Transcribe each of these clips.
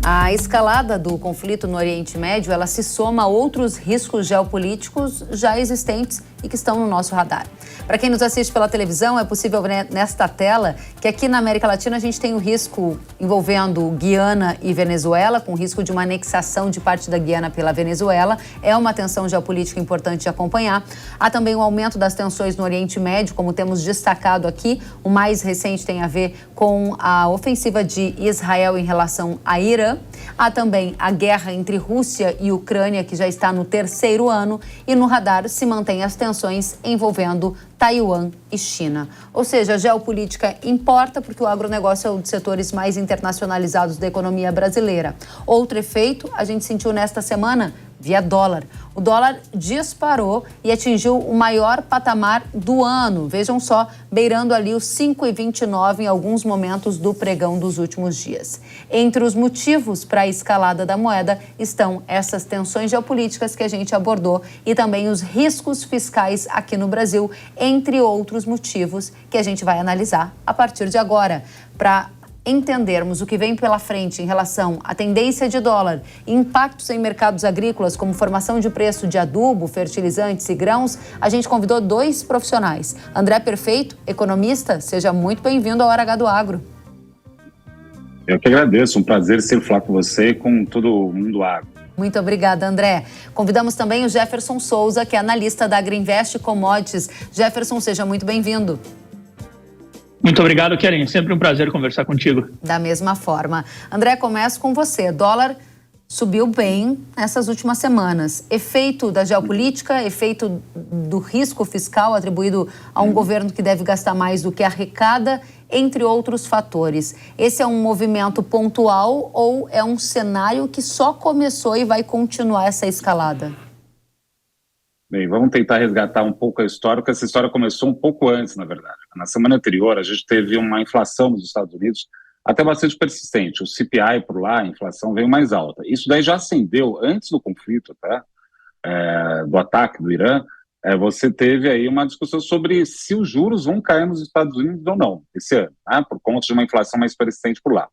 A escalada do conflito no Oriente Médio, ela se soma a outros riscos geopolíticos já existentes e que estão no nosso radar. Para quem nos assiste pela televisão, é possível ver nesta tela que aqui na América Latina a gente tem o risco envolvendo Guiana e Venezuela, com risco de uma anexação de parte da Guiana pela Venezuela. É uma tensão geopolítica importante de acompanhar. Há também o aumento das tensões no Oriente Médio, como temos destacado aqui. O mais recente tem a ver com a ofensiva de Israel em relação a Irã. Há também a guerra entre Rússia e Ucrânia, que já está no 3º ano, e no radar se mantêm as tensões envolvendo Taiwan e China. Ou seja, a geopolítica importa porque o agronegócio é um dos setores mais internacionalizados da economia brasileira. Outro efeito a gente sentiu nesta semana via dólar. O dólar disparou e atingiu o maior patamar do ano. Vejam só, beirando ali os 5,29 em alguns momentos do pregão dos últimos dias. Entre os motivos para a escalada da moeda estão essas tensões geopolíticas que a gente abordou e também os riscos fiscais aqui no Brasil, entre outros motivos que a gente vai analisar a partir de agora. Para entendermos o que vem pela frente em relação à tendência de dólar e impactos em mercados agrícolas, como formação de preço de adubo, fertilizantes e grãos, a gente convidou 2 profissionais. André Perfeito, economista, seja muito bem-vindo ao Hora H do Agro. Eu que agradeço, um prazer sempre falar com você e com todo o mundo agro. Muito obrigada, André. Convidamos também o Jefferson Souza, que é analista da Agrinvest Commodities. Jefferson, seja muito bem-vindo. Muito obrigado, Keren. Sempre um prazer conversar contigo. Da mesma forma. André, começo com você. Dólar subiu bem nessas últimas semanas. Efeito da geopolítica, efeito do risco fiscal atribuído a um governo que deve gastar mais do que arrecada, entre outros fatores. Esse é um movimento pontual ou é um cenário que só começou e vai continuar essa escalada? Bem, vamos tentar resgatar um pouco a história, porque essa história começou um pouco antes, na verdade. Na semana anterior, a gente teve uma inflação nos Estados Unidos até bastante persistente. O CPI por lá, a inflação veio mais alta. Isso daí já acendeu antes do conflito, tá? Do ataque do Irã. Você teve aí uma discussão sobre se os juros vão cair nos Estados Unidos ou não esse ano, né? Por conta de uma inflação mais persistente por lá.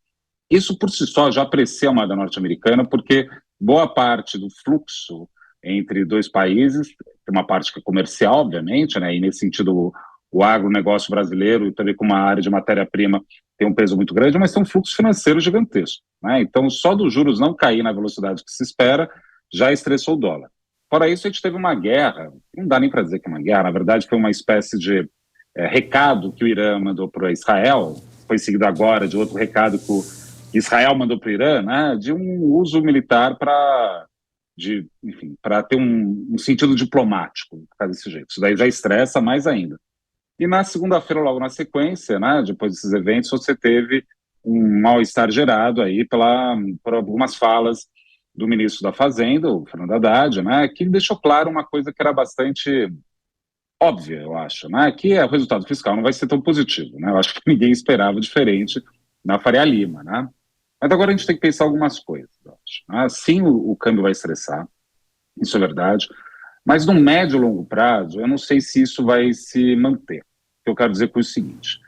Isso por si só já aprecia a moeda norte-americana, porque boa parte do fluxo entre 2 países, tem uma parte que é comercial, obviamente, né, e nesse sentido o agronegócio brasileiro, também com uma área de matéria-prima, tem um peso muito grande, mas tem um fluxo financeiro gigantesco, né, então só dos juros não cair na velocidade que se espera, já estressou o dólar. Fora isso, a gente teve uma guerra, não dá nem para dizer que é uma guerra, na verdade foi uma espécie de recado que o Irã mandou para Israel, foi seguido agora de outro recado que Israel mandou para o Irã, né, de um uso militar para ter um sentido diplomático, ficar desse jeito. Isso daí já estressa mais ainda. E na segunda-feira, logo na sequência, né, depois desses eventos, você teve um mal-estar gerado aí por algumas falas do ministro da Fazenda, o Fernando Haddad, né, que deixou claro uma coisa que era bastante óbvia, eu acho, né, que o resultado fiscal não vai ser tão positivo, né, eu acho que ninguém esperava diferente na Faria Lima, né. Mas agora a gente tem que pensar algumas coisas, eu acho, né? Sim, o câmbio vai estressar, isso é verdade, mas no médio e longo prazo, eu não sei se isso vai se manter. O que eu quero dizer com o seguinte,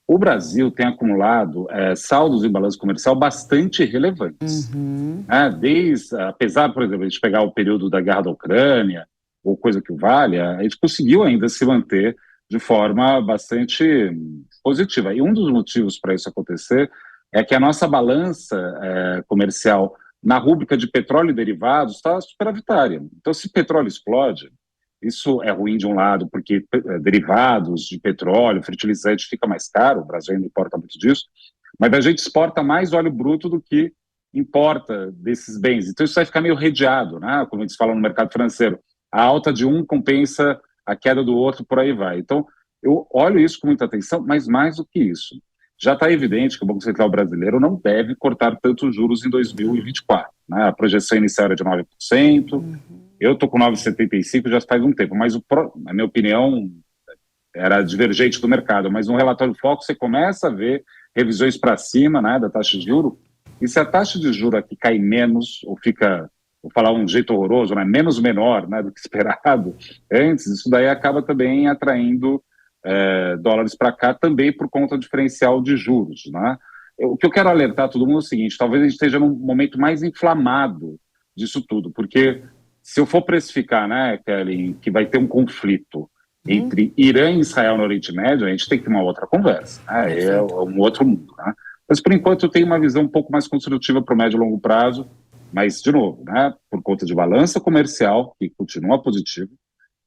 o Brasil tem acumulado saldos em balanço comercial bastante relevantes. Né? Apesar, por exemplo, de a gente pegar o período da guerra da Ucrânia, ou coisa que valha, a gente conseguiu ainda se manter de forma bastante positiva. E um dos motivos para isso acontecer é que a nossa balança comercial na rúbrica de petróleo e derivados está superavitária. Então, se petróleo explode, isso é ruim de um lado, porque derivados de petróleo, fertilizante fica mais caro, o Brasil ainda importa muito disso, mas a gente exporta mais óleo bruto do que importa desses bens. Então, isso vai ficar meio redeado, né? Como a gente fala no mercado financeiro. A alta de um compensa a queda do outro, por aí vai. Então, eu olho isso com muita atenção, mas mais do que isso. Já está evidente que o Banco Central brasileiro não deve cortar tantos juros em 2024. Né? A projeção inicial era de 9%, eu estou com 9,75% já faz um tempo, mas na minha opinião era divergente do mercado, mas no relatório Foco você começa a ver revisões para cima, né, da taxa de juros, e se a taxa de juros aqui cai menos, ou fica, vou falar um jeito horroroso, né, menos menor, né, do que esperado antes, isso daí acaba também atraindo dólares para cá também por conta do diferencial de juros, né? o que eu quero alertar todo mundo é o seguinte, talvez a gente esteja num momento mais inflamado disso tudo, porque se eu for precificar, né, Kelly, que vai ter um conflito entre Irã e Israel no Oriente Médio, a gente tem que ter uma outra conversa, né? É um outro mundo, né? Mas, por enquanto, eu tenho uma visão um pouco mais construtiva para o médio e longo prazo, mas, de novo, né, por conta de balança comercial, que continua positivo,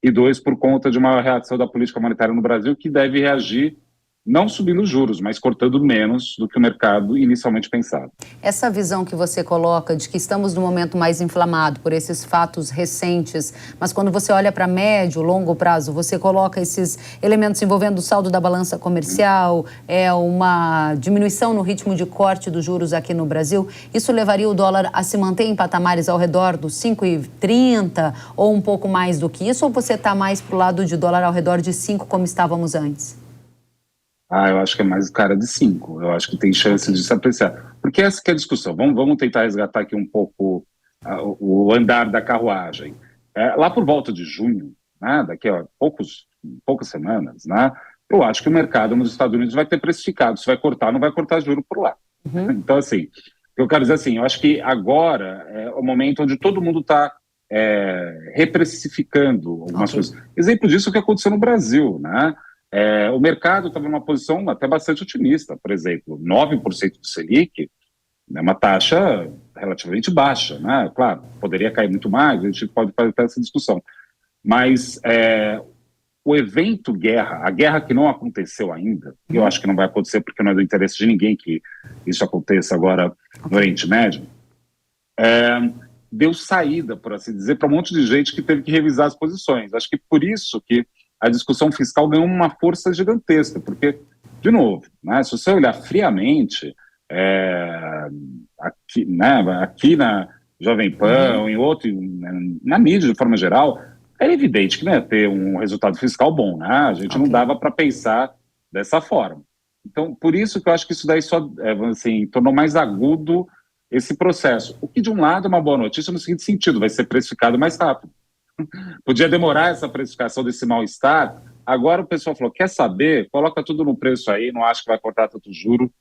e dois, por conta de uma reação da política monetária no Brasil, que deve reagir não subindo os juros, mas cortando menos do que o mercado inicialmente pensava. Essa visão que você coloca de que estamos num momento mais inflamado por esses fatos recentes, mas quando você olha para médio, longo prazo, você coloca esses elementos envolvendo o saldo da balança comercial, uma diminuição no ritmo de corte dos juros aqui no Brasil, isso levaria o dólar a se manter em patamares ao redor dos 5,30 ou um pouco mais do que isso, ou você está mais para o lado de dólar ao redor de 5 como estávamos antes? Eu acho que é mais cara de 5. Eu acho que tem chance de se apreciar. Porque essa que é a discussão. Vamos tentar resgatar aqui um pouco o andar da carruagem. Lá por volta de junho, né, daqui a poucas semanas, né, eu acho que o mercado nos Estados Unidos vai ter precificado. Se vai cortar, não vai cortar juro por lá. Então, assim, eu quero dizer assim, eu acho que agora é o momento onde todo mundo está reprecificando algumas coisas. Exemplo disso é o que aconteceu no Brasil, né? O mercado estava numa posição até bastante otimista, por exemplo, 9% do Selic é uma taxa relativamente baixa, né? Claro, poderia cair muito mais, a gente pode fazer essa discussão, mas o evento guerra, a guerra que não aconteceu ainda, eu acho que não vai acontecer porque não é do interesse de ninguém que isso aconteça agora no Oriente Médio, deu saída, por assim dizer, para um monte de gente que teve que revisar as posições. Acho que por isso que a discussão fiscal ganhou uma força gigantesca, porque, de novo, né, se você olhar friamente, aqui na Jovem Pan, em outro, na mídia de forma geral, é evidente que não ia ter um resultado fiscal bom, né? A gente não dava para pensar dessa forma. Então, por isso que eu acho que isso daí só tornou mais agudo esse processo. O que, de um lado, é uma boa notícia no seguinte sentido, vai ser precificado mais rápido. Podia demorar essa precificação desse mal-estar. Agora o pessoal falou, quer saber? Coloca tudo no preço aí, não acho que vai cortar tanto juro.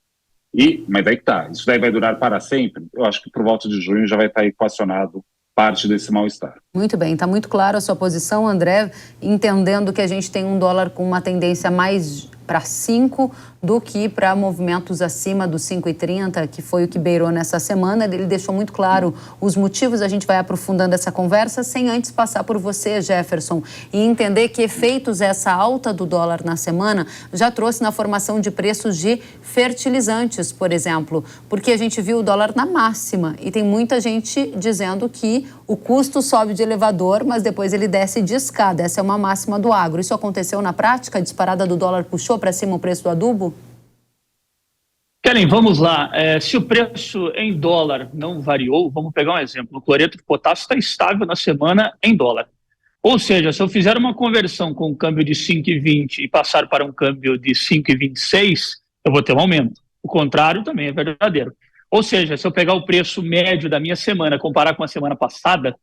Mas daí que tá, isso daí vai durar para sempre? Eu acho que por volta de junho já vai estar equacionado parte desse mal-estar. Muito bem, está muito claro a sua posição, André, entendendo que a gente tem um dólar com uma tendência mais para 5 do que para movimentos acima dos 5,30, que foi o que beirou nessa semana. Ele deixou muito claro os motivos, a gente vai aprofundando essa conversa, sem antes passar por você, Jefferson, e entender que efeitos essa alta do dólar na semana já trouxe na formação de preços de fertilizantes, por exemplo, porque a gente viu o dólar na máxima e tem muita gente dizendo que o custo sobe de elevador, mas depois ele desce de escada. Essa é uma máxima do agro. Isso aconteceu na prática? A disparada do dólar puxou para cima o preço do adubo? Kellen, vamos lá. Se o preço em dólar não variou, vamos pegar um exemplo. O cloreto de potássio está estável na semana em dólar. Ou seja, se eu fizer uma conversão com um câmbio de 5,20 e passar para um câmbio de 5,26, eu vou ter um aumento. O contrário também é verdadeiro. Ou seja, se eu pegar o preço médio da minha semana, comparar com a semana passada,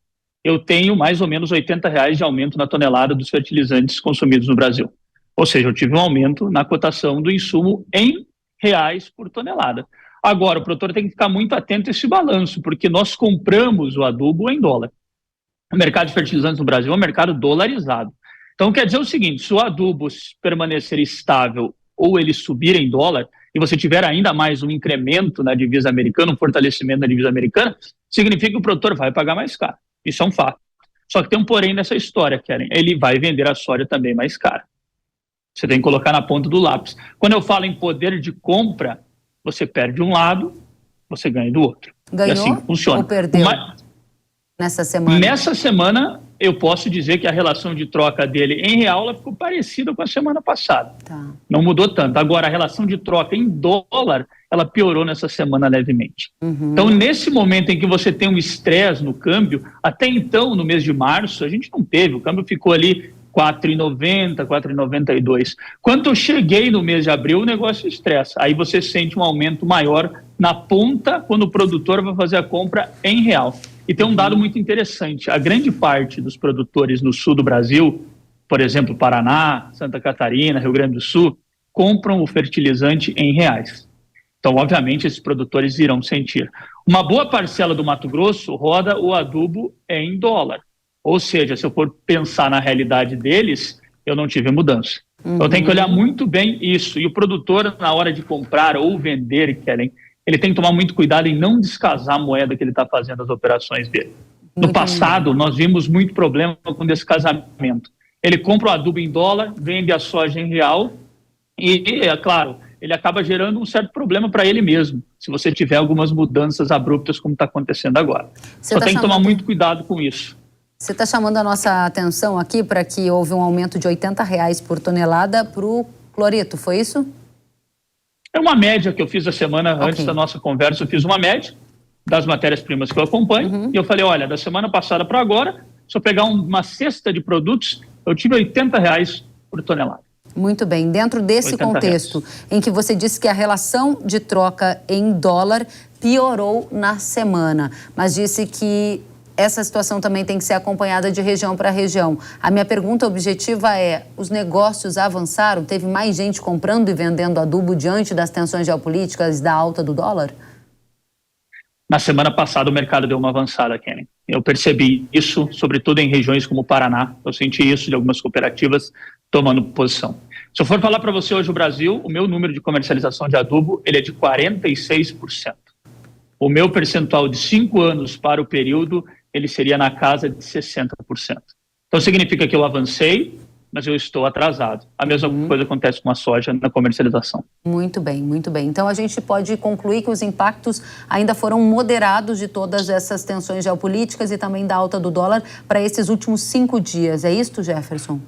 eu tenho mais ou menos R$80 de aumento na tonelada dos fertilizantes consumidos no Brasil. Ou seja, eu tive um aumento na cotação do insumo em reais por tonelada. Agora, o produtor tem que ficar muito atento a esse balanço, porque nós compramos o adubo em dólar. O mercado de fertilizantes no Brasil é um mercado dolarizado. Então, quer dizer o seguinte, se o adubo permanecer estável ou ele subir em dólar, e você tiver ainda mais um incremento na divisa americana, um fortalecimento na divisa americana, significa que o produtor vai pagar mais caro. Isso é um fato. Só que tem um porém nessa história, Kellen. Ele vai vender a soja também mais cara. Você tem que colocar na ponta do lápis. Quando eu falo em poder de compra, você perde um lado, você ganha do outro. Ganhou e assim funciona. Ou perdeu nessa semana? Nessa semana, eu posso dizer que a relação de troca dele em real ela ficou parecida com a semana passada. Tá. Não mudou tanto. Agora, a relação de troca em dólar, ela piorou nessa semana levemente. Então, nesse momento em que você tem um estresse no câmbio, até então, no mês de março, a gente não teve. O câmbio ficou ali 4,90, 4,92. Quando eu cheguei no mês de abril, o negócio estressa. Aí você sente um aumento maior na ponta quando o produtor vai fazer a compra em real. E tem um dado muito interessante. A grande parte dos produtores no sul do Brasil, por exemplo, Paraná, Santa Catarina, Rio Grande do Sul, compram o fertilizante em reais. Então, obviamente, esses produtores irão sentir. Uma boa parcela do Mato Grosso roda o adubo em dólar. Ou seja, se eu for pensar na realidade deles, eu não tive mudança. Então, eu tenho que olhar muito bem isso. E o produtor, na hora de comprar ou vender, Kellen, ele tem que tomar muito cuidado em não descasar a moeda que ele está fazendo as operações dele. No passado, nós vimos muito problema com descasamento. Ele compra o adubo em dólar, vende a soja em real e, é claro, ele acaba gerando um certo problema para ele mesmo, se você tiver algumas mudanças abruptas como está acontecendo agora. Só tem que tomar muito cuidado com isso. Você está chamando a nossa atenção aqui para que houve um aumento de R$80 por tonelada para o cloreto, foi isso? É uma média que eu fiz a semana antes da nossa conversa, eu fiz uma média das matérias-primas que eu acompanho, e eu falei, olha, da semana passada para agora, se eu pegar uma cesta de produtos, eu tive R$80 por tonelada. Muito bem. Dentro desse contexto em que você disse que a relação de troca em dólar piorou na semana, mas disse que essa situação também tem que ser acompanhada de região para região. A minha pergunta objetiva é, os negócios avançaram? Teve mais gente comprando e vendendo adubo diante das tensões geopolíticas e da alta do dólar? Na semana passada o mercado deu uma avançada, Kenny. Eu percebi isso, sobretudo em regiões como o Paraná. Eu senti isso de algumas cooperativas tomando posição. Se eu for falar para você hoje o Brasil, o meu número de comercialização de adubo ele é de 46%. O meu percentual de 5 anos para o período ele seria na casa de 60%. Então significa que eu avancei, mas eu estou atrasado. A mesma coisa acontece com a soja na comercialização. Muito bem, muito bem. Então a gente pode concluir que os impactos ainda foram moderados de todas essas tensões geopolíticas e também da alta do dólar para esses últimos 5 dias. É isso, Jefferson?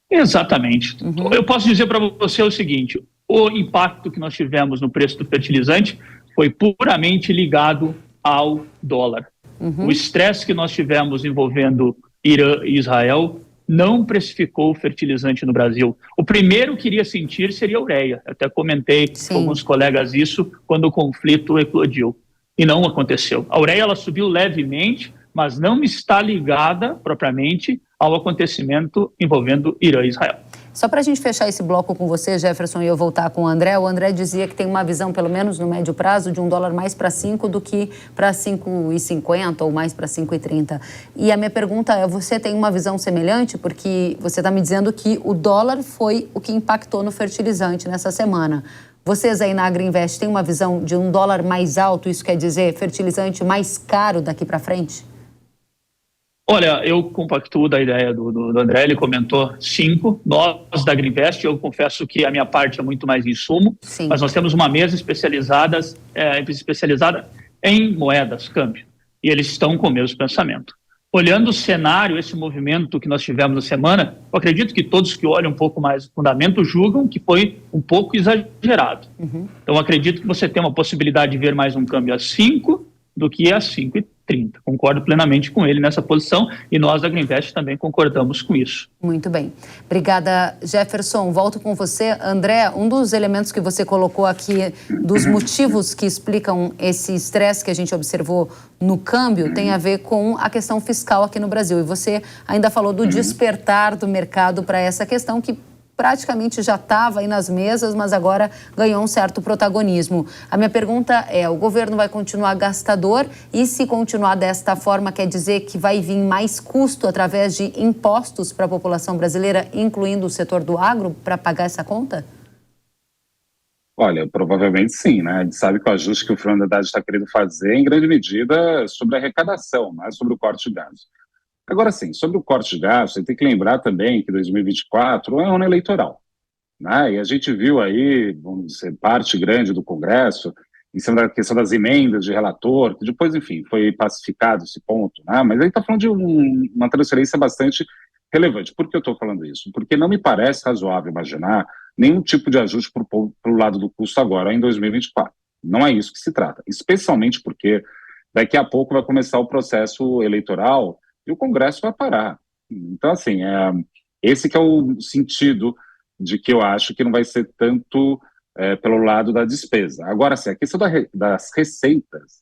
Exatamente. Eu posso dizer para você o seguinte, o impacto que nós tivemos no preço do fertilizante foi puramente ligado ao dólar. O estresse que nós tivemos envolvendo Irã e Israel não precificou o fertilizante no Brasil. O primeiro que iria sentir seria a ureia. Eu até comentei com alguns colegas isso quando o conflito eclodiu. E não aconteceu. A ureia ela subiu levemente, mas não está ligada propriamente ao acontecimento envolvendo Irã e Israel. Só para a gente fechar esse bloco com você, Jefferson, e eu voltar com o André dizia que tem uma visão, pelo menos no médio prazo, de $1 mais para 5 do que para 5,50 ou mais para 5,30. E a minha pergunta é, você tem uma visão semelhante? Porque você está me dizendo que o dólar foi o que impactou no fertilizante nessa semana. Vocês aí na Agriinvest têm uma visão de $1 mais alto, isso quer dizer fertilizante mais caro daqui para frente? Olha, eu compactuo da ideia do André, ele comentou 5, nós da Agriinvest, eu confesso que a minha parte é muito mais insumo, mas nós temos uma mesa especializada em moedas, câmbio, e eles estão com o mesmo pensamento. Olhando o cenário, esse movimento que nós tivemos na semana, eu acredito que todos que olham um pouco mais o fundamento julgam que foi um pouco exagerado. Então, eu acredito que você tem uma possibilidade de ver mais um câmbio a 5 do que a 5,30. Concordo plenamente com ele nessa posição e nós da Agriinvest também concordamos com isso. Muito bem. Obrigada, Jefferson. Volto com você. André, um dos elementos que você colocou aqui, dos motivos que explicam esse estresse que a gente observou no câmbio, tem a ver com a questão fiscal aqui no Brasil. E você ainda falou do despertar do mercado para essa questão que praticamente já estava aí nas mesas, mas agora ganhou um certo protagonismo. A minha pergunta é, o governo vai continuar gastador e se continuar desta forma quer dizer que vai vir mais custo através de impostos para a população brasileira, incluindo o setor do agro, para pagar essa conta? Olha, provavelmente sim, né? A gente sabe que o ajuste que o Fernando Haddad está querendo fazer, em grande medida, é sobre a arrecadação, não é sobre o corte de gastos. Agora sim, sobre o corte de gastos, você tem que lembrar também que 2024 é um ano eleitoral, né? E a gente viu aí, vamos dizer, parte grande do Congresso, em cima da questão das emendas de relator, que depois, enfim, foi pacificado esse ponto, né? Mas aí está falando de uma transferência bastante relevante. Por que eu estou falando isso? Porque não me parece razoável imaginar nenhum tipo de ajuste para o lado do custo agora, em 2024. Não é isso que se trata, especialmente porque daqui a pouco vai começar o processo eleitoral e o Congresso vai parar. Então, assim, esse que é o sentido de que eu acho que não vai ser tanto pelo lado da despesa. Agora, assim, a questão das receitas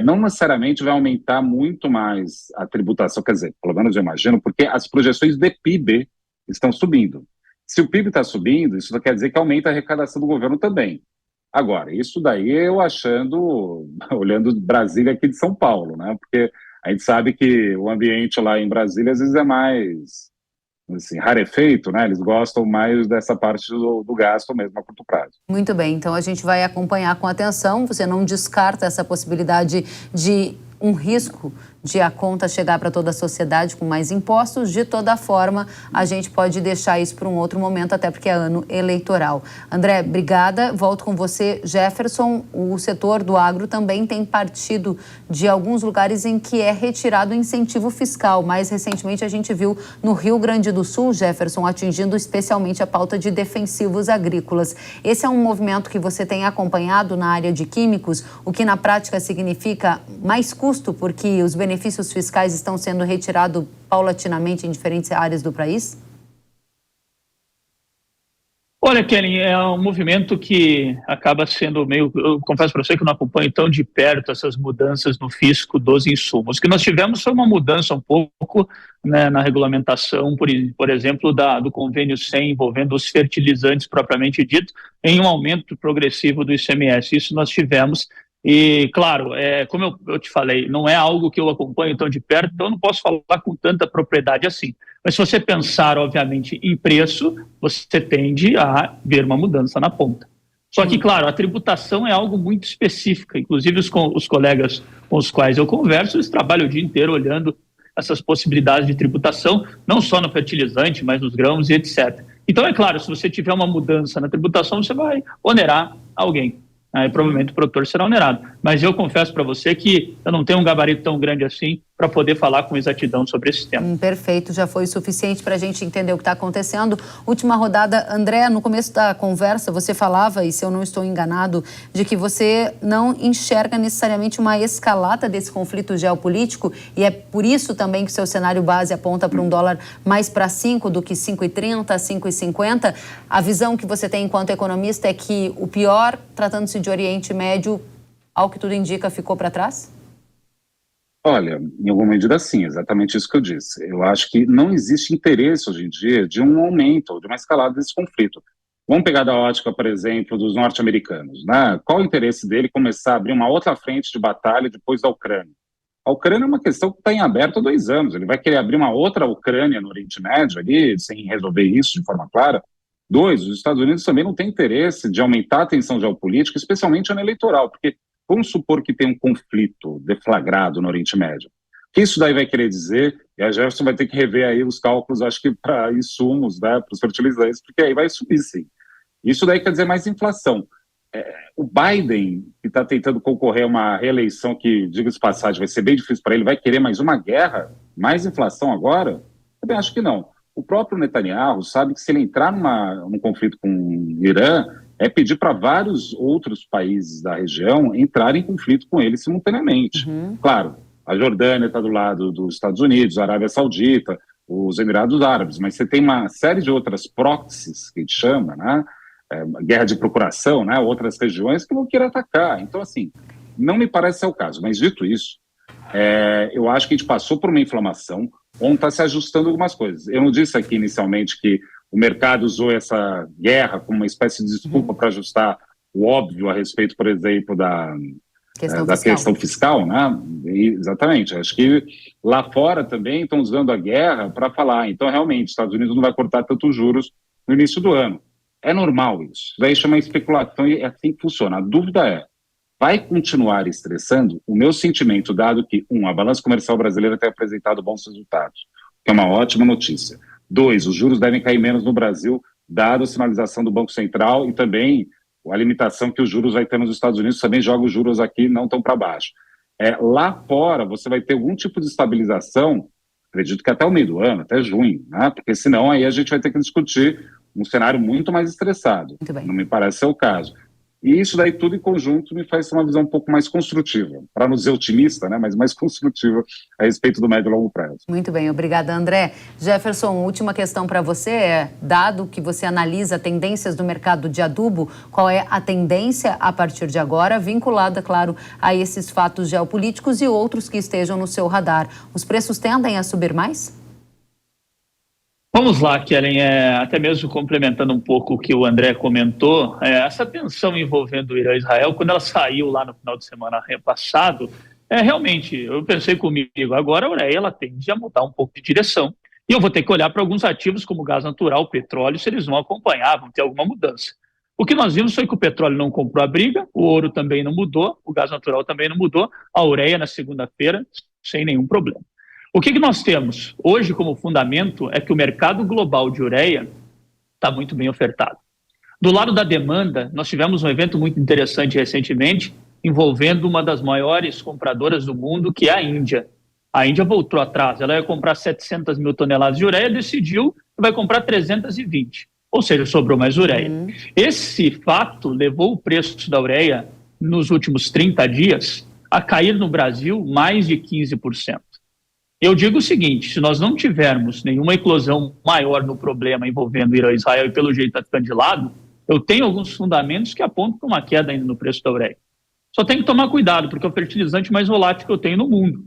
não necessariamente vai aumentar muito mais a tributação, quer dizer, pelo menos eu imagino, porque as projeções de PIB estão subindo. Se o PIB está subindo, isso quer dizer que aumenta a arrecadação do governo também. Agora, isso daí eu achando, olhando Brasília aqui de São Paulo, né? Porque a gente sabe que o ambiente lá em Brasília às vezes é mais assim, rarefeito, né? Eles gostam mais dessa parte do gasto mesmo a curto prazo. Muito bem, então a gente vai acompanhar com atenção. Você não descarta essa possibilidade de um risco de a conta chegar para toda a sociedade com mais impostos. De toda forma, a gente pode deixar isso para um outro momento, até porque é ano eleitoral. André, obrigada. Volto com você, Jefferson. O setor do agro também tem partido de alguns lugares em que é retirado o incentivo fiscal. Mais recentemente, a gente viu no Rio Grande do Sul, Jefferson, atingindo especialmente a pauta de defensivos agrícolas. Esse é um movimento que você tem acompanhado na área de químicos, o que na prática significa mais custo, porque os benefícios fiscais estão sendo retirados paulatinamente em diferentes áreas do país? Olha, Kelly, é um movimento que acaba sendo meio... Eu confesso para você que não acompanho tão de perto essas mudanças no fisco dos insumos. O que nós tivemos foi uma mudança um pouco, né, na regulamentação, por exemplo, do convênio 100 envolvendo os fertilizantes propriamente dito, em um aumento progressivo do ICMS. Isso nós tivemos. E, claro, como eu te falei, não é algo que eu acompanho tão de perto, então eu não posso falar com tanta propriedade assim. Mas se você pensar, obviamente, em preço, você tende a ver uma mudança na ponta. Só que, claro, a tributação é algo muito específico. Inclusive, os colegas com os quais eu converso, eles trabalham o dia inteiro olhando essas possibilidades de tributação, não só no fertilizante, mas nos grãos e etc. Então, é claro, se você tiver uma mudança na tributação, você vai onerar alguém. Aí, provavelmente o produtor será onerado. Mas eu confesso para você que eu não tenho um gabarito tão grande assim para poder falar com exatidão sobre esse tema. Perfeito, já foi o suficiente para a gente entender o que está acontecendo. Última rodada, André, no começo da conversa você falava, e se eu não estou enganado, de que você não enxerga necessariamente uma escalada desse conflito geopolítico, e é por isso também que o seu cenário base aponta para um dólar mais para 5 do que 5,30, 5,50. A visão que você tem enquanto economista é que o pior, tratando-se de Oriente Médio, ao que tudo indica, ficou para trás? Olha, em alguma medida sim, exatamente isso que eu disse. Eu acho que não existe interesse hoje em dia de um aumento ou de uma escalada desse conflito. Vamos pegar da ótica, por exemplo, dos norte-americanos, né? Qual o interesse dele começar a abrir uma outra frente de batalha depois da Ucrânia? A Ucrânia é uma questão que está em aberto há 2 anos. Ele vai querer abrir uma outra Ucrânia no Oriente Médio ali, sem resolver isso de forma clara. 2, os Estados Unidos também não têm interesse de aumentar a tensão geopolítica, especialmente ano eleitoral, porque vamos supor que tem um conflito deflagrado no Oriente Médio. O que isso daí vai querer dizer? E a Jefferson vai ter que rever aí os cálculos, acho que para insumos, né, para os fertilizantes, porque aí vai subir sim. Isso daí quer dizer mais inflação. O Biden, que está tentando concorrer a uma reeleição que, diga-se de passagem, vai ser bem difícil para ele, vai querer mais uma guerra? Mais inflação agora? Também acho que não. O próprio Netanyahu sabe que se ele entrar num conflito com o Irã, é pedir para vários outros países da região entrarem em conflito com ele simultaneamente. Claro, a Jordânia está do lado dos Estados Unidos, a Arábia Saudita, os Emirados Árabes, mas você tem uma série de outras proxies, que a gente chama, né? Guerra de procuração, né? Outras regiões que vão querer atacar. Então, assim, não me parece ser o caso. Mas, dito isso, eu acho que a gente passou por uma inflamação onde está se ajustando algumas coisas. Eu não disse aqui inicialmente que o mercado usou essa guerra como uma espécie de desculpa para ajustar o óbvio a respeito, por exemplo, da questão fiscal, né? Exatamente. Acho que lá fora também estão usando a guerra para falar. Então, realmente, os Estados Unidos não vai cortar tantos juros no início do ano. É normal isso. Daí chama especulação e é assim que funciona. A dúvida é, vai continuar estressando? O meu sentimento, dado que, a balança comercial brasileira tem apresentado bons resultados, que é uma ótima notícia. 2, os juros devem cair menos no Brasil, dado a sinalização do Banco Central e também a limitação que os juros vai ter nos Estados Unidos, também joga os juros aqui não tão para baixo. Lá fora, você vai ter algum tipo de estabilização, acredito que até o meio do ano, até junho, né? Porque senão aí a gente vai ter que discutir um cenário muito mais estressado. Não me parece ser o caso. E isso daí tudo em conjunto me faz ter uma visão um pouco mais construtiva, para não dizer otimista, né, mas mais construtiva a respeito do médio e longo prazo. Muito bem, obrigada, André. Jefferson, última questão para você dado que você analisa tendências do mercado de adubo, qual é a tendência a partir de agora, vinculada, claro, a esses fatos geopolíticos e outros que estejam no seu radar? Os preços tendem a subir mais? Vamos lá, Kellen, até mesmo complementando um pouco o que o André comentou, essa tensão envolvendo o Irã e Israel, quando ela saiu lá no final de semana passado, realmente, eu pensei comigo, agora a Ureia ela tende a mudar um pouco de direção, e eu vou ter que olhar para alguns ativos como gás natural, petróleo, se eles vão acompanhar, vão ter alguma mudança. O que nós vimos foi que o petróleo não comprou a briga, o ouro também não mudou, o gás natural também não mudou, a Ureia na segunda-feira, sem nenhum problema. O que nós temos hoje como fundamento é que o mercado global de ureia está muito bem ofertado. Do lado da demanda, nós tivemos um evento muito interessante recentemente, envolvendo uma das maiores compradoras do mundo, que é a Índia. A Índia voltou atrás, ela ia comprar 700 mil toneladas de ureia, decidiu que vai comprar 320, ou seja, sobrou mais ureia. Esse fato levou o preço da ureia nos últimos 30 dias a cair no Brasil mais de 15%. Eu digo o seguinte, se nós não tivermos nenhuma eclosão maior no problema envolvendo Irã e Israel, e pelo jeito está ficando de lado, eu tenho alguns fundamentos que apontam para uma queda ainda no preço da ureia. Só tem que tomar cuidado, porque é o fertilizante mais volátil que eu tenho no mundo.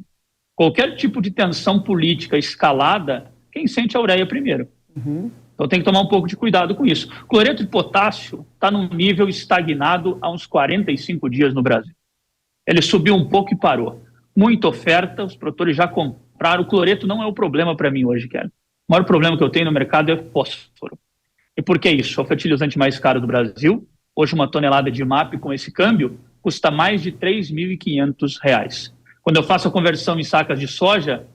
Qualquer tipo de tensão política escalada, quem sente a ureia primeiro. Então tem que tomar um pouco de cuidado com isso. Cloreto de potássio está num nível estagnado há uns 45 dias no Brasil. Ele subiu um pouco e parou. Muita oferta, os produtores já compraram. O cloreto não é o problema para mim hoje, Kelly. O maior problema que eu tenho no mercado é fósforo. E por que isso? É o fertilizante mais caro do Brasil. Hoje uma tonelada de MAP com esse câmbio custa mais de R$ 3.500. Quando eu faço a conversão em sacas de soja,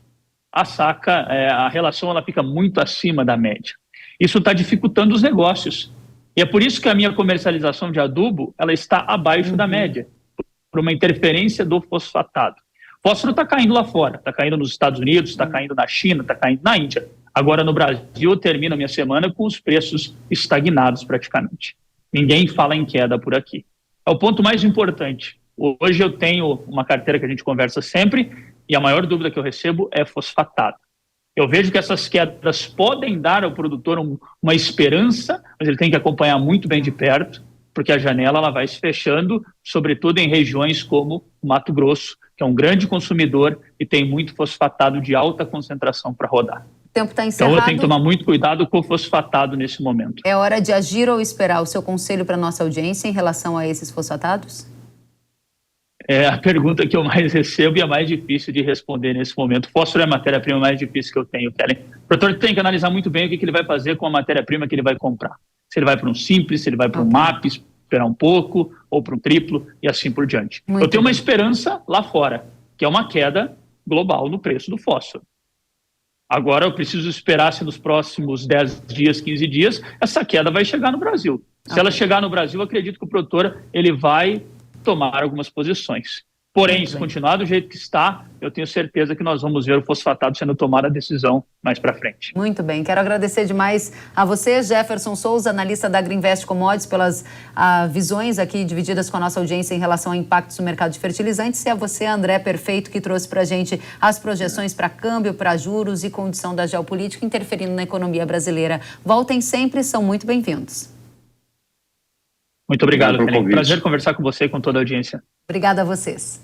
a relação ela fica muito acima da média. Isso está dificultando os negócios. E é por isso que a minha comercialização de adubo ela está abaixo da média, por uma interferência do fosfatado. Fósforo está caindo lá fora, está caindo nos Estados Unidos, está caindo na China, está caindo na Índia. Agora no Brasil eu termino a minha semana com os preços estagnados praticamente. Ninguém fala em queda por aqui. É o ponto mais importante. Hoje eu tenho uma carteira que a gente conversa sempre e a maior dúvida que eu recebo é fosfatado. Eu vejo que essas quedas podem dar ao produtor uma esperança, mas ele tem que acompanhar muito bem de perto, porque a janela ela vai se fechando, sobretudo em regiões como o Mato Grosso, que é um grande consumidor e tem muito fosfatado de alta concentração para rodar. O tempo está encerrado. Então eu tenho que tomar muito cuidado com o fosfatado nesse momento. É hora de agir ou esperar? O seu conselho para a nossa audiência em relação a esses fosfatados? É a pergunta que eu mais recebo e é mais difícil de responder nesse momento. Fósforo é a matéria-prima mais difícil que eu tenho, Kellen. O produtor tem que analisar muito bem o que ele vai fazer com a matéria-prima que ele vai comprar. Se ele vai para um simples, se ele vai para um MAP, esperar um pouco, ou para um triplo e assim por diante. Eu tenho uma esperança lá fora, que é uma queda global no preço do fósforo. Agora eu preciso esperar se nos próximos 10 dias, 15 dias, essa queda vai chegar no Brasil. Se ela chegar no Brasil, eu acredito que o produtor ele vai tomar algumas posições. Porém, se continuar do jeito que está, eu tenho certeza que nós vamos ver o fosfatado sendo tomada a decisão mais para frente. Muito bem. Quero agradecer demais a você, Jefferson Souza, analista da Greenvest Commodities, pelas visões aqui divididas com a nossa audiência em relação a impactos no mercado de fertilizantes. E a você, André Perfeito, que trouxe para a gente as projeções para câmbio, para juros e condição da geopolítica interferindo na economia brasileira. Voltem sempre, são muito bem-vindos. Muito obrigado, Kellen. Prazer conversar com você e com toda a audiência. Obrigada a vocês.